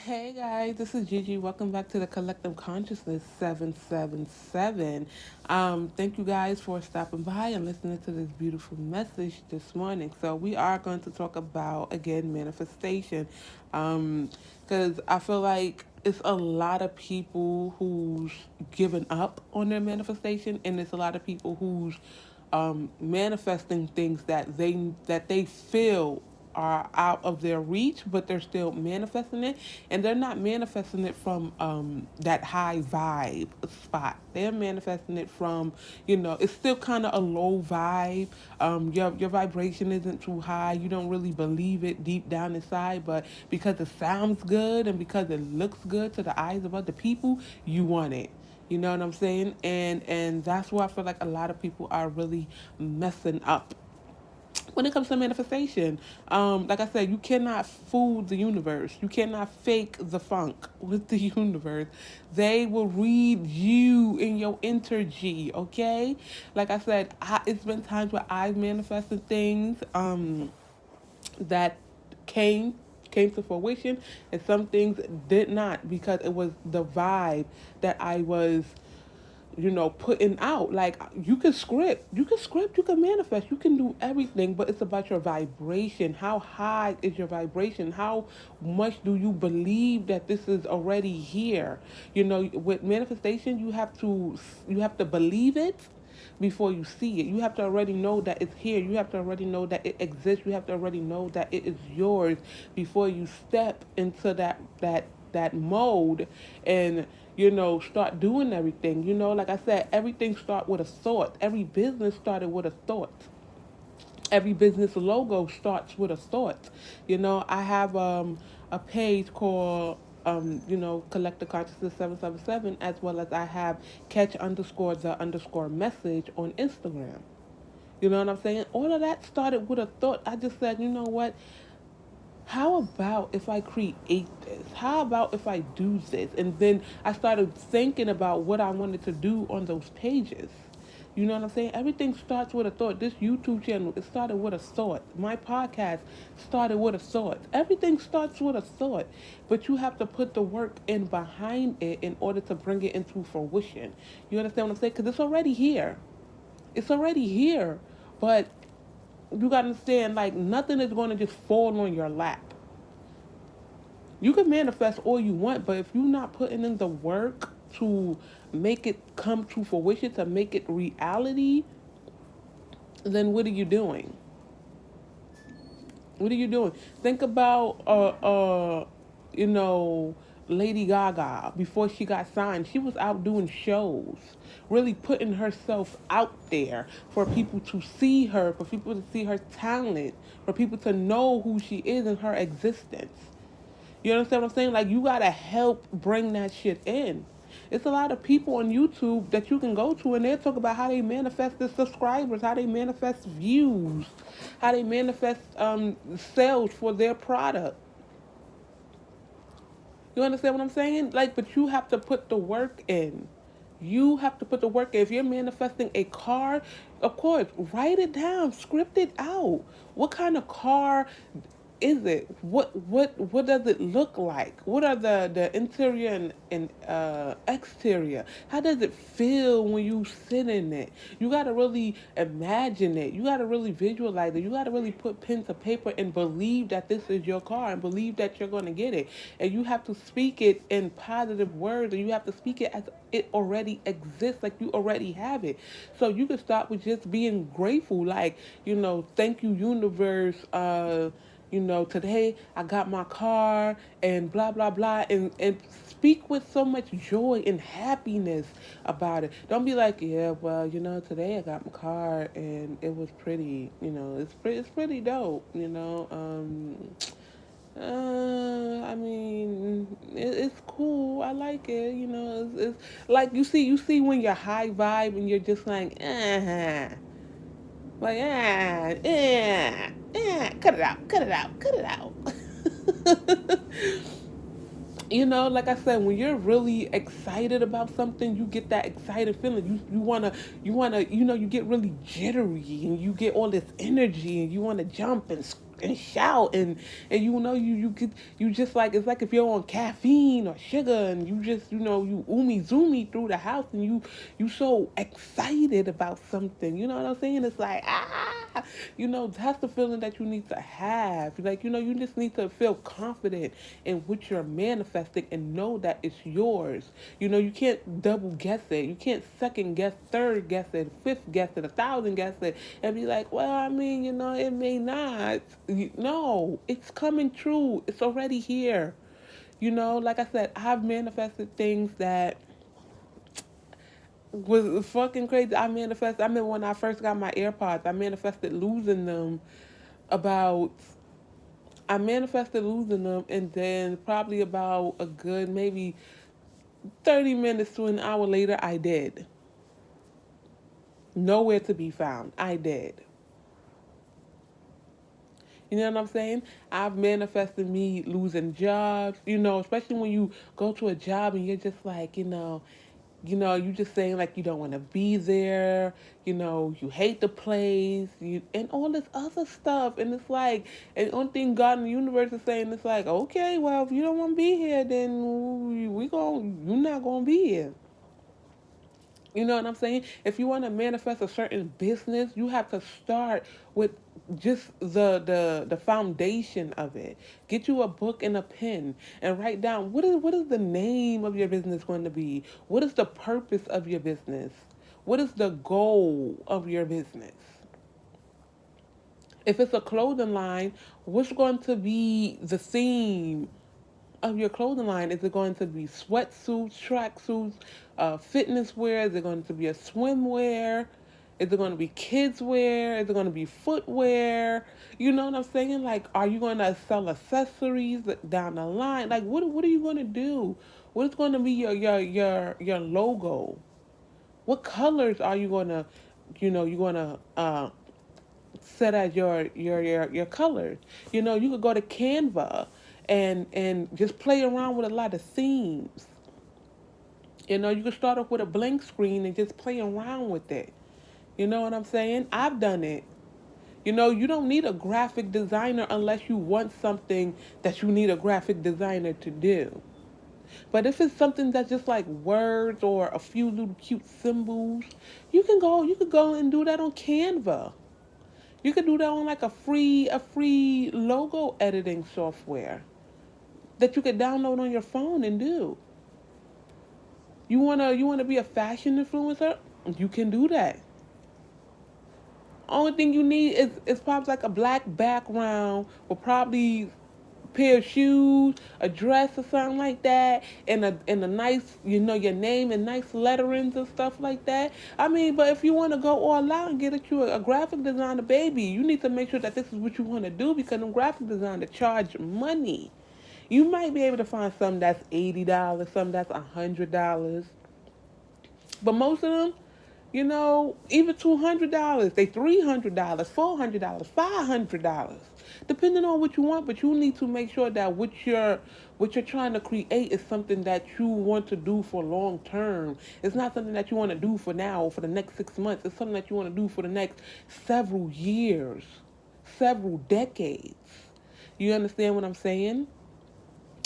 Hey guys, this is Gigi. Welcome back to the Collective Consciousness 777. Thank you guys for stopping by and listening to this beautiful message this morning. So, we are going to talk about again manifestation because I feel like it's a lot of people who's given up on their manifestation, and it's a lot of people who's manifesting things that they feel are out of their reach, but they're still manifesting it, and they're not manifesting it from that high vibe spot. They're manifesting it from, it's still kind of a low vibe. Your vibration isn't too high. You don't really believe it deep down inside, but because it sounds good and because it looks good to the eyes of other people, you want it. You know what I'm saying? And that's why I feel like a lot of people are really messing up when it comes to manifestation. Like I said, you cannot fool the universe. You cannot fake the funk with the universe. They will read you in your energy, okay? Like I said, it's been times where I've manifested things that came came to fruition, and some things did not, because it was the vibe that I was putting out. Like, you can manifest, you can do everything, but it's about your vibration. How high is your vibration? How much do you believe that this is already here? With manifestation, you have to believe it before you see it. You have to already know that it's here. You have to already know that it exists. You have to already know that it is yours before you step into that mode and start doing everything. Like I said, everything start with a thought. Every business started with a thought. Every business logo starts with a thought. I have a page called Collective Consciousness 777, as well as I have catch underscore the underscore message on Instagram. You know what I'm saying? All of that started with a thought. I just said, you know what? How about if I create this? How about if I do this? And then I started thinking about what I wanted to do on those pages. You know what I'm saying? Everything starts with a thought. This YouTube channel, it started with a thought. My podcast started with a thought. Everything starts with a thought. But you have to put the work in behind it in order to bring it into fruition. You understand what I'm saying? Because it's already here. It's already here. But you got to understand, like, nothing is going to just fall on your lap. You can manifest all you want, but if you're not putting in the work to make it come to fruition, to make it reality, then what are you doing? What are you doing? Think about you know, Lady Gaga. Before she got signed, she was out doing shows, really putting herself out there for people to see her, for people to see her talent, for people to know who she is and her existence. You understand what I'm saying? Like, you gotta help bring that shit in. It's a lot of people on YouTube that you can go to, and they'll talk about how they manifest the subscribers, how they manifest views, how they manifest sales for their product. You understand what I'm saying? Like, but you have to put the work in. You have to put the work in. If you're manifesting a car, of course, write it down, script it out. What kind of car is it? What does it look like? What are the interior and exterior? How does it feel when you sit in it? You gotta really imagine it. You gotta really visualize it. You gotta really put pen to paper and believe that this is your car and believe that you're gonna get it. And you have to speak it in positive words, and you have to speak it as it already exists, like you already have it. So you can start with just being grateful, like, thank you, universe. Today I got my car and blah, blah, blah. And speak with so much joy and happiness about it. Don't be like, yeah, well, today I got my car and it was pretty, it's pretty dope, I mean, it's cool. I like it. It's like you see when you're high vibe and you're just like, like, cut it out, cut it out, cut it out. Like I said, when you're really excited about something, you get that excited feeling. You wanna, you get really jittery and you get all this energy and you wanna jump and and shout, and you just like, it's like if you're on caffeine or sugar, and you just, you umi zoomy through the house, and you so excited about something, you know what I'm saying? It's like, that's the feeling that you need to have. Like, you just need to feel confident in what you're manifesting and know that it's yours. You can't double guess it. You can't second guess, third guess it, fifth guess it, 1,000 guess it, and be like, well, I mean, it may not. No, it's coming true. It's already here. Like I said, I've manifested things that was fucking crazy. I mean, when I first got my AirPods, I manifested losing them about I manifested losing them, and then probably about a good maybe 30 minutes to an hour later, I did. Nowhere to be found. I did. You know what I'm saying? I've manifested me losing jobs, especially when you go to a job and you're just like, you just saying like you don't want to be there, you hate the place, and all this other stuff. And it's like, and the only thing God in the universe is saying, it's like, okay, well, if you don't want to be here, then you're not going to be here. You know what I'm saying? If you want to manifest a certain business, you have to start with just the foundation of it. Get you a book and a pen and write down what is the name of your business going to be? What is the purpose of your business? What is the goal of your business? If it's a clothing line, what's going to be the theme of your clothing line? Is it going to be sweatsuits, tracksuits, fitness wear? Is it going to be a swimwear? Is it going to be kids wear? Is it going to be footwear? You know what I'm saying? Like, are you going to sell accessories down the line? Like, what are you going to do? What is going to be your logo? What colors are you going to, you're going to set as your colors? You could go to Canva and just play around with a lot of themes. You can start off with a blank screen and just play around with it. You know what I'm saying? I've done it. You don't need a graphic designer unless you want something that you need a graphic designer to do. But if it's something that's just like words or a few little cute symbols, you could go and do that on Canva. You could do that on like a free logo editing software that you could download on your phone and do. You wanna be a fashion influencer? You can do that. Only thing you need is probably like a black background with probably a pair of shoes, a dress or something like that, and a nice, your name and nice letterings and stuff like that. I mean, but if you want to go all out and get you a graphic designer, baby, you need to make sure that this is what you want to do, because them graphic designers charge money. You might be able to find something that's $80, something that's $100, but most of them, even $200, they $300, $400, $500, depending on what you want. But you need to make sure that what you're trying to create is something that you want to do for long term. It's not something that you want to do for now or for the next 6 months. It's something that you want to do for the next several years, several decades. You understand what I'm saying?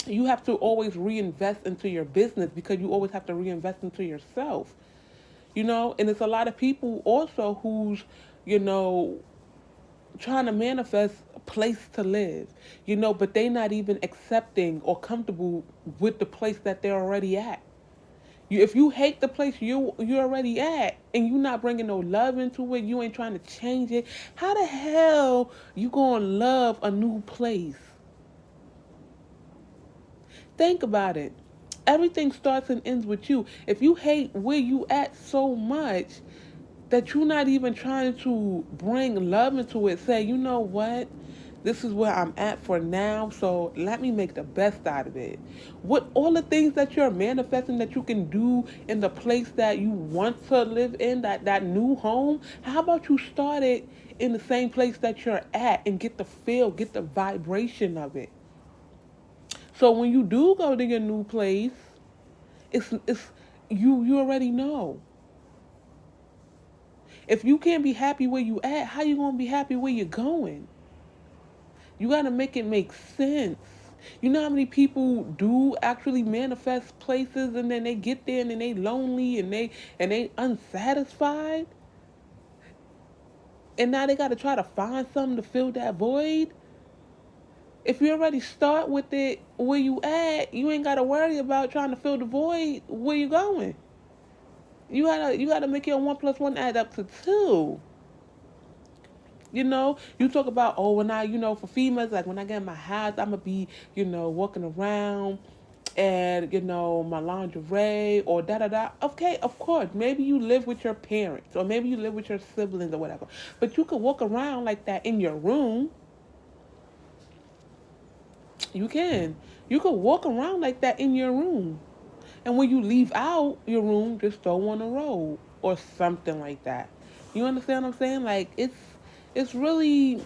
You have to always reinvest into your business, because you always have to reinvest into yourself. And it's a lot of people also who's, you know, trying to manifest a place to live, but they not even accepting or comfortable with the place that they're already at. If you hate the place you're already at, and you're not bringing no love into it, you ain't trying to change it, how the hell you gonna love a new place? Think about it. Everything starts and ends with you. If you hate where you at so much that you're not even trying to bring love into it, say, you know what? This is where I'm at for now, so let me make the best out of it. What all the things that you're manifesting that you can do in the place that you want to live in, that new home, how about you start it in the same place that you're at and get the feel, get the vibration of it. So when you do go to your new place, it's you already know. If you can't be happy where you at, how you gonna be happy where you're going? You got to make it make sense. You know how many people do actually manifest places and then they get there and then they lonely and they unsatisfied and now they got to try to find something to fill that void. If you already start with it where you at, you ain't got to worry about trying to fill the void where you going. You gotta make your 1 plus 1 add up to 2. You talk about, oh, when I, for females, like when I get in my house, I'm gonna be, walking around and, my lingerie or da da da. Okay, of course, maybe you live with your parents or maybe you live with your siblings or whatever. But you could walk around like that in your room. You can. You could walk around like that in your room. And when you leave out your room, just throw on a robe or something like that. You understand what I'm saying? Like it's really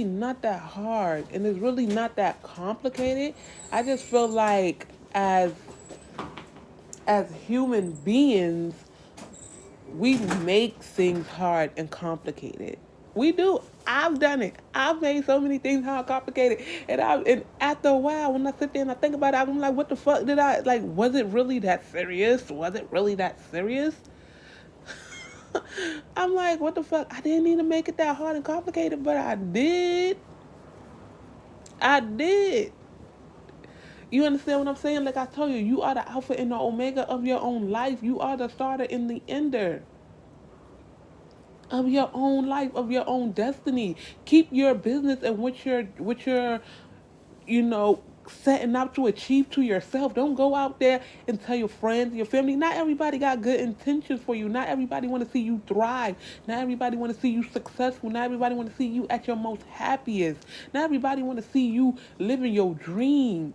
not that hard and it's really not that complicated. I just feel like as human beings, we make things hard and complicated. We do. I've done it. I've made so many things hard, complicated, and after a while, when I sit there and I think about it, I'm like, what the fuck did I like? Was it really that serious? Was it really that serious? I'm like, what the fuck? I didn't need to make it that hard and complicated, but I did. I did. You understand what I'm saying? Like I told you, you are the alpha and the omega of your own life. You are the starter and the ender of your own life, of your own destiny. Keep your business and what you're you know setting out to achieve to yourself. Don't go out there and tell your friends, your family. Not everybody got good intentions for you. Not everybody want to see you thrive. Not everybody want to see you successful. Not everybody want to see you at your most happiest. Not everybody want to see you living your dream.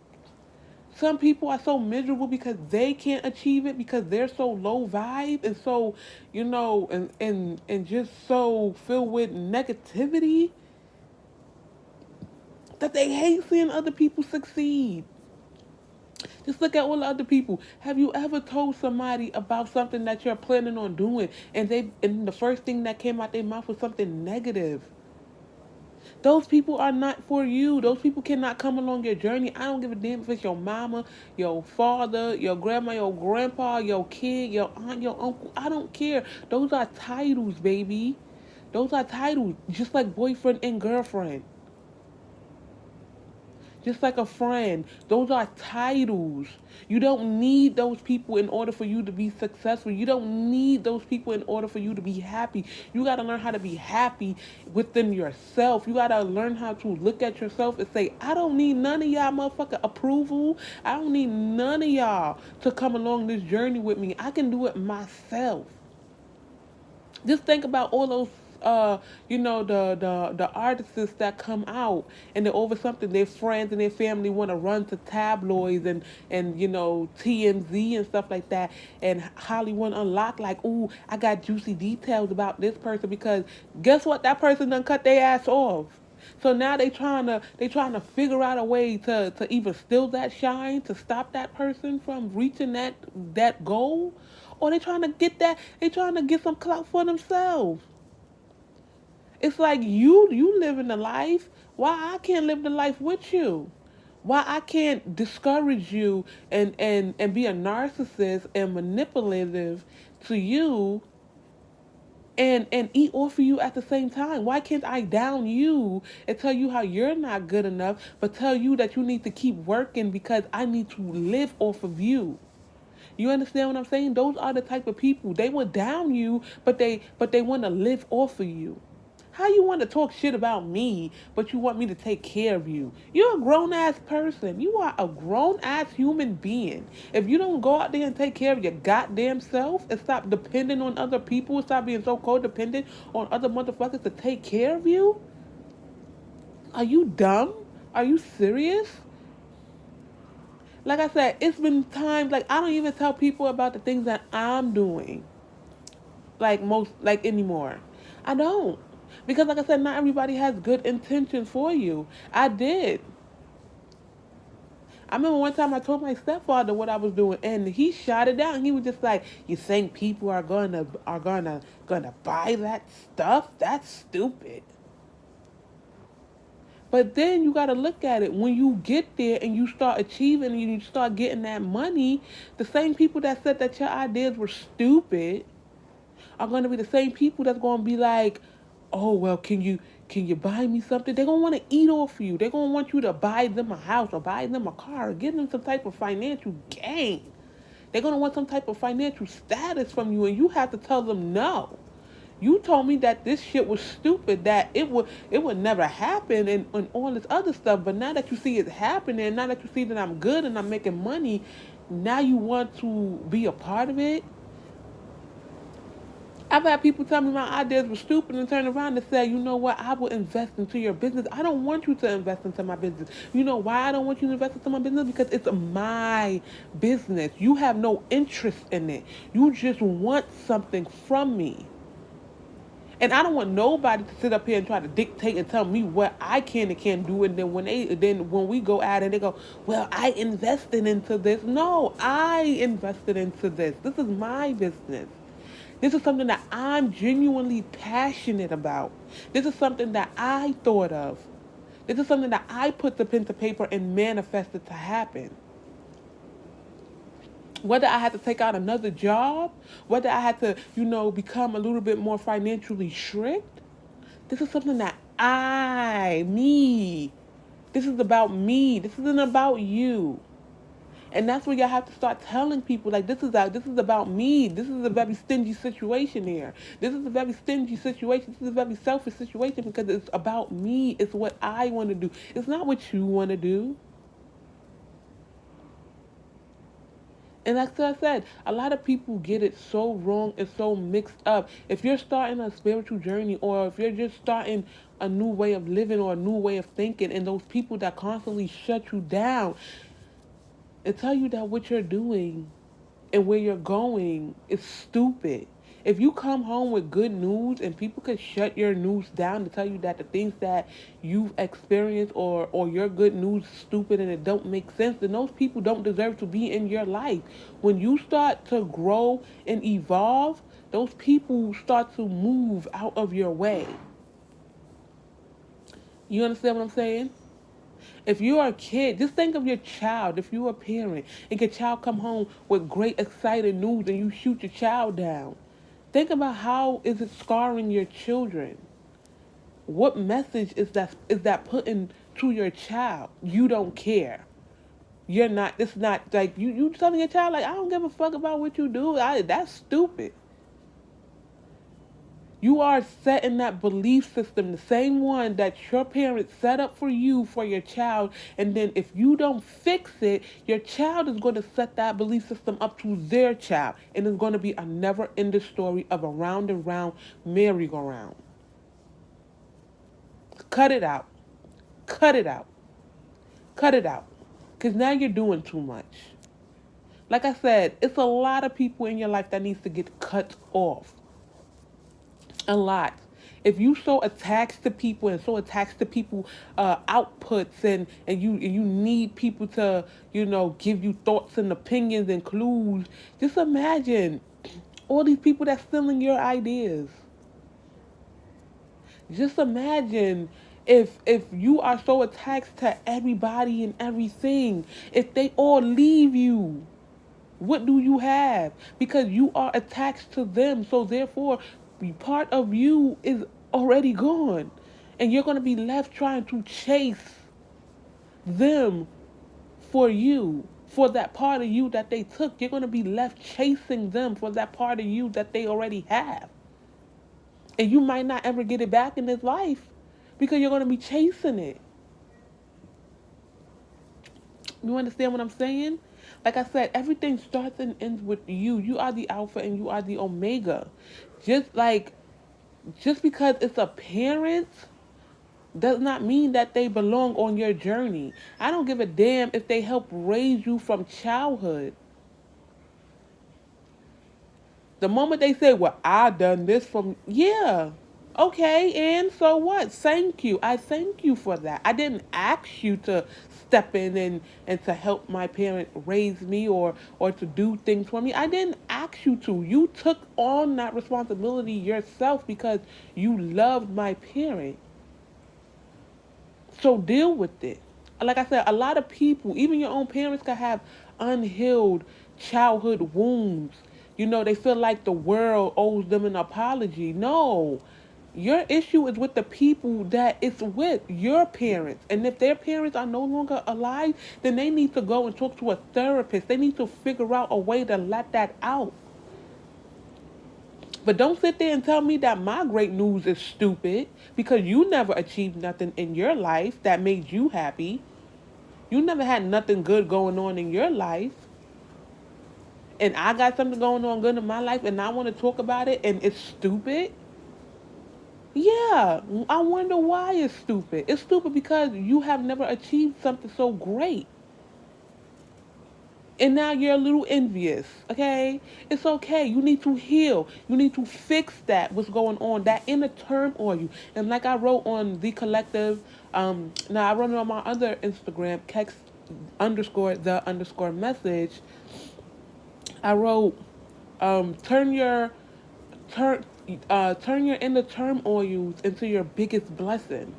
Some people are so miserable because they can't achieve it because they're so low vibe and so, and just so filled with negativity that they hate seeing other people succeed. Just look at all the other people. Have you ever told somebody about something that you're planning on doing and the first thing that came out their mouth was something negative? Those people are not for you. Those people cannot come along your journey. I don't give a damn if it's your mama, your father, your grandma, your grandpa, your kid, your aunt, your uncle. I don't care. Those are titles, baby. Those are titles, just like boyfriend and girlfriend. Just like a friend. Those are titles. You don't need those people in order for you to be successful. You don't need those people in order for you to be happy. You got to learn how to be happy within yourself. You got to learn how to look at yourself and say, I don't need none of y'all motherfucker approval. I don't need none of y'all to come along this journey with me. I can do it myself. Just think about all those the artists that come out and they're over something their friends and their family want to run to tabloids and TMZ and stuff like that, and Hollywood Unlocked, like, ooh, I got juicy details about this person, because guess what, that person done cut their ass off. So now they trying to figure out a way to either steal that shine, to stop that person from reaching that goal, or they trying to get some clout for themselves. It's like you living the life. Why I can't live the life with you? Why I can't discourage you and be a narcissist and manipulative to you and eat off of you at the same time? Why can't I down you and tell you how you're not good enough, but tell you that you need to keep working because I need to live off of you? You understand what I'm saying? Those are the type of people. They will down you, but they want to live off of you. How you want to talk shit about me, but you want me to take care of you? You're a grown ass person. You are a grown ass human being. If you don't go out there and take care of your goddamn self and stop depending on other people, stop being so codependent on other motherfuckers to take care of you, are you dumb? Are you serious? Like I said, it's been times like I don't even tell people about the things that I'm doing. Like anymore. I don't. Because like I said, not everybody has good intentions for you. I did. I remember one time I told my stepfather what I was doing and he shot it down. He was just like, you think people are gonna buy that stuff? That's stupid. But then you got to look at it. When you get there and you start achieving and you start getting that money, the same people that said that your ideas were stupid are going to be the same people that's going to be like, oh, well, can you buy me something? They're going to want to eat off you. They're going to want you to buy them a house or buy them a car or give them some type of financial gain. They're going to want some type of financial status from you, and you have to tell them no. You told me that this shit was stupid, that it would never happen, and all this other stuff. But now that you see it's happening, now that you see that I'm good and I'm making money, now you want to be a part of it. I've had people tell me my ideas were stupid and turn around and say, you know what, I will invest into your business. I don't want you to invest into my business. You know why I don't want you to invest into my business? Because it's my business. You have no interest in it. You just want something from me. And I don't want nobody to sit up here and try to dictate and tell me what I can and can't do. And then when we go at it, they go, well, I invested into this. No, I invested into this. This is my business. This is something that I'm genuinely passionate about. This is something that I thought of. This is something that I put the pen to paper and manifested to happen. Whether I had to take out another job, whether I had to, become a little bit more financially strict, this is something that me, this is about me. This isn't about you. And that's where y'all have to start telling people, like, this is about me. This is a very stingy situation here. This is a very stingy situation. This is a very selfish situation because it's about me. It's what I want to do. It's not what you want to do. And like I said, a lot of people get it so wrong and so mixed up. If you're starting a spiritual journey, or if you're just starting a new way of living or a new way of thinking, and those people that constantly shut you down and tell you that what you're doing and where you're going is stupid. If you come home with good news and people can shut your news down to tell you that the things that you've experienced or your good news is stupid and it don't make sense, then those people don't deserve to be in your life. When you start to grow and evolve, those people start to move out of your way. You understand what I'm saying? If you're a kid, just think of your child. If you're a parent and your child come home with great, exciting news and you shoot your child down, think about how is it scarring your children. What message is that putting to your child? You don't care. You're not. It's not like you telling your child, like, I don't give a fuck about what you do. That's stupid. You are setting that belief system, the same one that your parents set up for you, for your child. And then if you don't fix it, your child is going to set that belief system up to their child. And it's going to be a never-ending story of a round and round merry-go-round. Cut it out. Cut it out. Cut it out. Because now you're doing too much. Like I said, it's a lot of people in your life that needs to get cut off. A lot. If you so attached to people and so attached to people outputs and you need people to give you thoughts and opinions and clues, just imagine all these people that's stealing your ideas. Just imagine if you are so attached to everybody and everything, if they all leave you, what do you have? Because you are attached to them, so therefore part of you is already gone, and you're going to be left trying to chase them for you, for that part of you that they took. You're going to be left chasing them for that part of you that they already have, and you might not ever get it back in this life because you're going to be chasing it. You understand what I'm saying? Like I said, everything starts and ends with you. You are the Alpha and you are the Omega. Just because it's a parent does not mean that they belong on your journey. I don't give a damn if they help raise you from childhood. The moment they say, well, I done this from, yeah, okay, and so what? Thank you. I thank you for that. I didn't ask you to step in and to help my parent raise me or to do things for me. I didn't ask you to. You took on that responsibility yourself because you loved my parent. So deal with it. Like I said, a lot of people, even your own parents, can have unhealed childhood wounds. You know, they feel like the world owes them an apology. No. Your issue is with the people that it's with, your parents. And if their parents are no longer alive, then they need to go and talk to a therapist. They need to figure out a way to let that out. But don't sit there and tell me that my great news is stupid because you never achieved nothing in your life that made you happy. You never had nothing good going on in your life. And I got something going on good in my life and I want to talk about it and it's stupid. Yeah, I wonder why it's stupid. It's stupid because you have never achieved something so great. And now you're a little envious, okay? It's okay. You need to heal. You need to fix that, what's going on, that inner turmoil you. And like I wrote on the collective, now I wrote it on my other Instagram, Kex underscore the underscore message. I wrote, turn your turn turn your inner turmoils into your biggest blessing.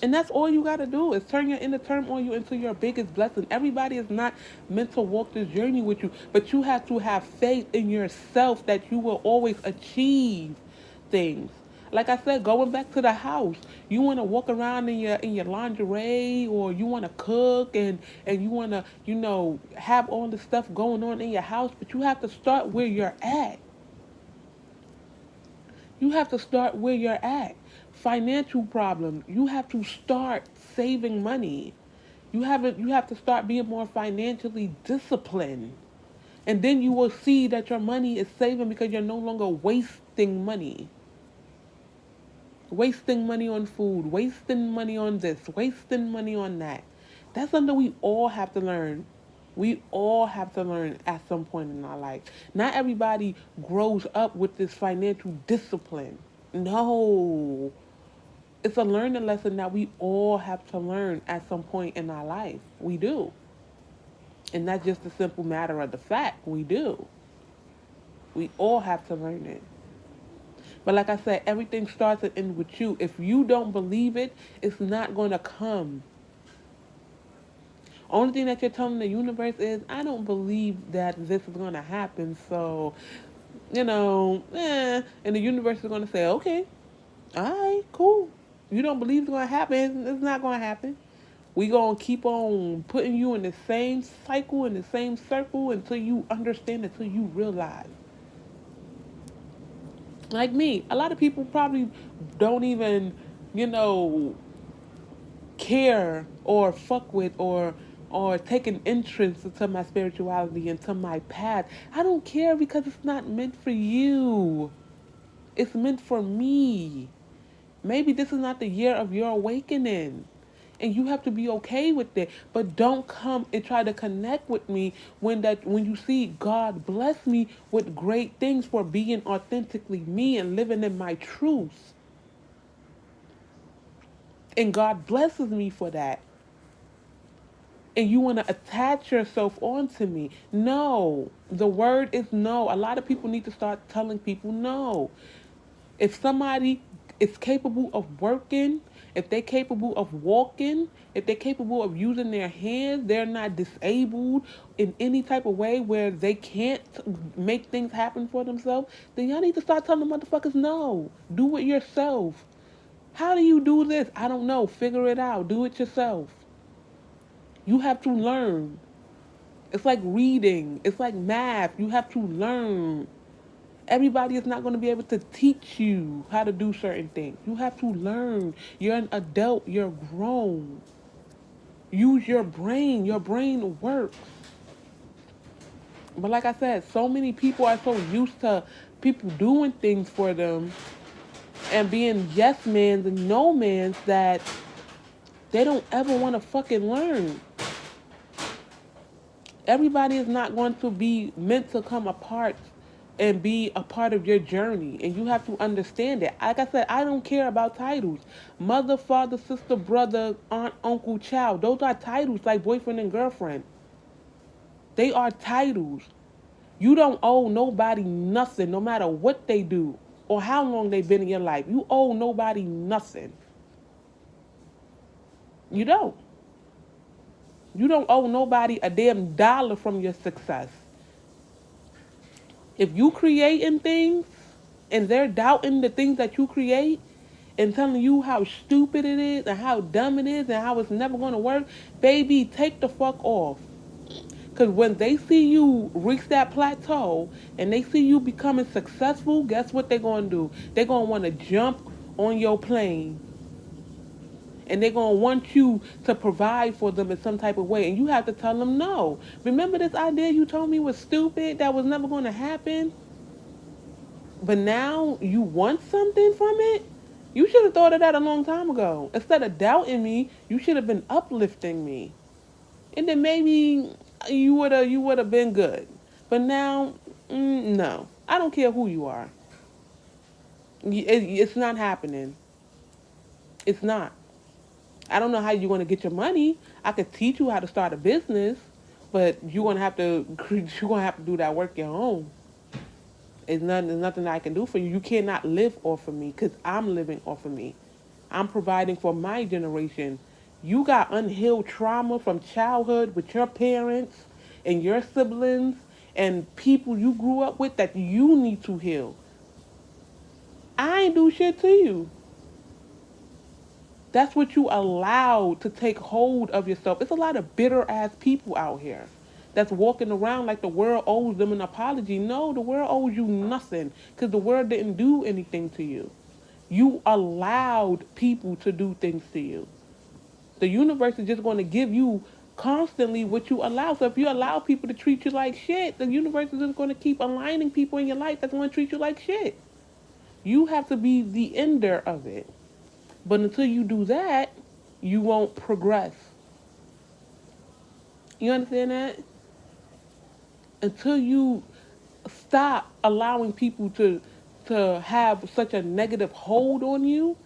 And that's all you got to do is turn your inner turmoil into your biggest blessing. Everybody is not meant to walk this journey with you, but you have to have faith in yourself that you will always achieve things. Like I said, going back to the house, you want to walk around in your lingerie, or you want to cook and you want to, have all this stuff going on in your house, but you have to start where you're at. You have to start where you're at. Financial problem. You have to start saving money. You have to start being more financially disciplined. And then you will see that your money is saving because you're no longer wasting money. Wasting money on food, wasting money on this, wasting money on that. That's something we all have to learn. We all have to learn at some point in our life. Not everybody grows up with this financial discipline. No. It's a learning lesson that we all have to learn at some point in our life. We do. And that's just a simple matter of the fact. We do. We all have to learn it. But like I said, everything starts and ends with you. If you don't believe it, it's not going to come. Only thing that you're telling the universe is, I don't believe that this is going to happen. So, and the universe is going to say, okay, all right, cool. You don't believe it's going to happen. It's not going to happen. We going to keep on putting you in the same cycle, in the same circle until you understand, until you realize. Like me, a lot of people probably don't even, you know, care or fuck with or take an interest into my spirituality, into my path. I don't care because it's not meant for you. It's meant for me. Maybe this is not the year of your awakening. And you have to be okay with it. But don't come and try to connect with me when you see God bless me with great things for being authentically me and living in my truth. And God blesses me for that. And you want to attach yourself onto me. No. The word is no. A lot of people need to start telling people no. If somebody is capable of working, if they're capable of walking, if they're capable of using their hands, they're not disabled in any type of way where they can't make things happen for themselves, then y'all need to start telling motherfuckers no. Do it yourself. How do you do this? I don't know. Figure it out. Do it yourself. You have to learn. It's like reading. It's like math. You have to learn. Everybody is not going to be able to teach you how to do certain things. You have to learn. You're an adult. You're grown. Use your brain. Your brain works. But like I said, so many people are so used to people doing things for them and being yes mans and no mans that they don't ever want to fucking learn. Everybody is not going to be meant to come apart and be a part of your journey. And you have to understand it. Like I said, I don't care about titles. Mother, father, sister, brother, aunt, uncle, child. Those are titles like boyfriend and girlfriend. They are titles. You don't owe nobody nothing, no matter what they do or how long they've been in your life. You owe nobody nothing. You don't. You don't owe nobody a damn dollar from your success. If you creating things and they're doubting the things that you create and telling you how stupid it is and how dumb it is and how it's never going to work, baby, take the fuck off. Because when they see you reach that plateau and they see you becoming successful, guess what they're going to do? They're going to want to jump on your plane and they're going to want you to provide for them in some type of way. And you have to tell them no. Remember this idea you told me was stupid, that was never going to happen? But now you want something from it? You should have thought of that a long time ago. Instead of doubting me, you should have been uplifting me. And then maybe you would have been good. But now, no. I don't care who you are. It's not happening. It's not. I don't know how you're going to get your money. I could teach you how to start a business, but you're going to have to you're going to have to do that work at home. There's nothing I can do for you. You cannot live off of me because I'm living off of me. I'm providing for my generation. You got unhealed trauma from childhood with your parents and your siblings and people you grew up with that you need to heal. I ain't do shit to you. That's what you allowed to take hold of yourself. It's a lot of bitter ass people out here that's walking around like the world owes them an apology. No, the world owes you nothing because the world didn't do anything to you. You allowed people to do things to you. The universe is just going to give you constantly what you allow. So if you allow people to treat you like shit, the universe is just going to keep aligning people in your life that's going to treat you like shit. You have to be the ender of it. But until you do that, you won't progress. You understand that? Until you stop allowing people to have such a negative hold on you,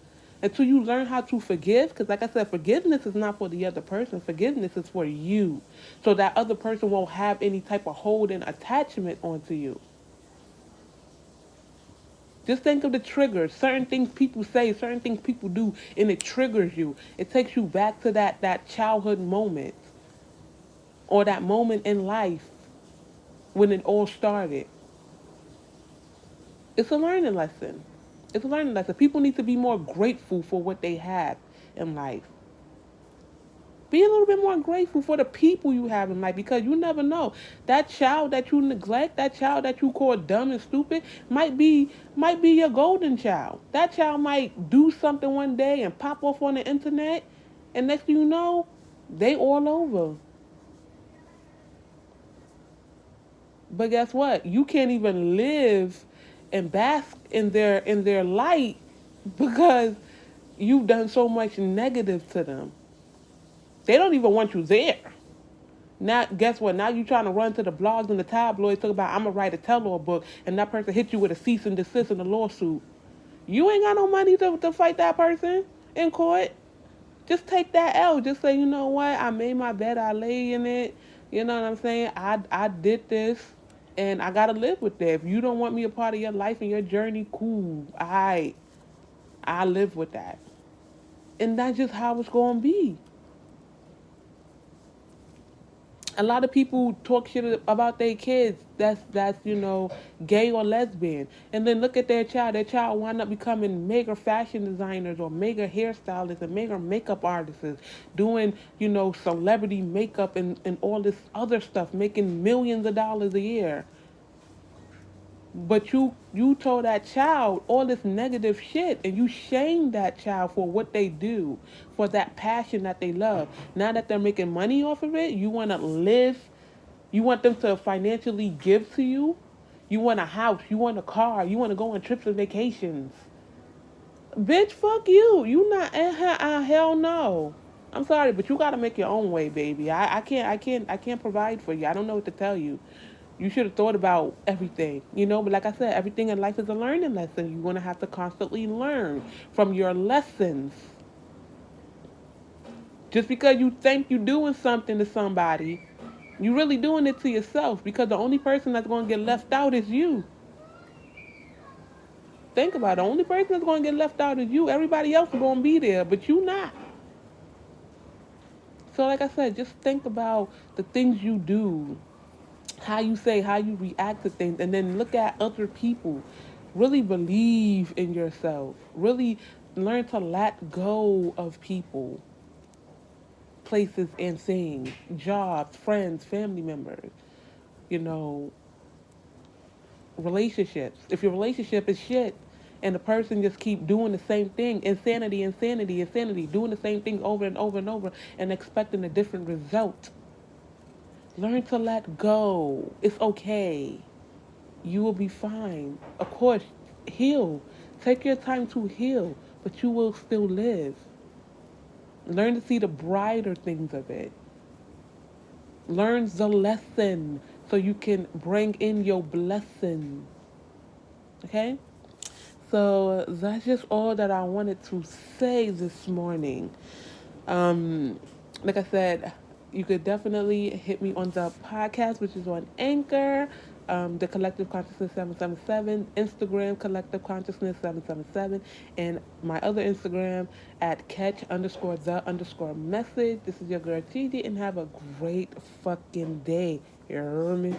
until you learn how to forgive, because like I said, forgiveness is not for the other person. Forgiveness is for you, so that other person won't have any type of hold and attachment onto you. Just think of the triggers. Certain things people say, certain things people do, and it triggers you. It takes you back to that childhood moment or that moment in life when it all started. It's a learning lesson. It's a learning lesson. People need to be more grateful for what they have in life. Be a little bit more grateful for the people you have in life because you never know. That child that you neglect, that child that you call dumb and stupid, might be your golden child. That child might do something one day and pop off on the internet, and next thing you know, they all over. But guess what? You can't even live and bask in their light because you've done so much negative to them. They don't even want you there. Now, guess what? Now you trying to run to the blogs and the tabloids talk about I'm gonna write a tell-all book, and that person hit you with a cease and desist in a lawsuit. You ain't got no money to fight that person in court. Just take that L. Just say, you know what? I made my bed. I lay in it. You know what I'm saying? I did this, and I gotta live with that. If you don't want me a part of your life and your journey, cool. I live with that, and that's just how it's gonna be. A lot of people talk shit about their kids that's gay or lesbian, and then look at their child wind up becoming mega fashion designers or mega hairstylists and mega makeup artists, doing celebrity makeup and all this other stuff, making millions of dollars a year. But you told that child all this negative shit and you shamed that child for what they do, for that passion that they love. Now that they're making money off of it, you want to live, you want them to financially give to you. You want a house, you want a car, you want to go on trips and vacations. Bitch, fuck you. You not hell no. I'm sorry, but you got to make your own way, baby. I can't provide for you. I don't know what to tell you. You should have thought about everything, But like I said, everything in life is a learning lesson. You're going to have to constantly learn from your lessons. Just because you think you're doing something to somebody, you're really doing it to yourself because the only person that's going to get left out is you. Think about it. The only person that's going to get left out is you. Everybody else is going to be there, but you not. So, like I said, just think about the things you do, how you say, how you react to things, and then look at other people. Really believe in yourself. Really learn to let go of people, places, and things, jobs, friends, family members, you know, relationships. If your relationship is shit and the person just keep doing the same thing, insanity, insanity, insanity, doing the same thing over and over and over and expecting a different result. Learn to let go. It's okay. You will be fine. Of course, heal. Take your time to heal, but you will still live. Learn to see the brighter things of it. Learn the lesson so you can bring in your blessing. Okay? So that's just all that I wanted to say this morning. Um, like I said, you could definitely hit me on the podcast, which is on Anchor, the Collective Consciousness 777, Instagram Collective Consciousness 777, and my other Instagram at catch underscore the underscore message. This is your girl Gigi, and have a great fucking day. You hear me?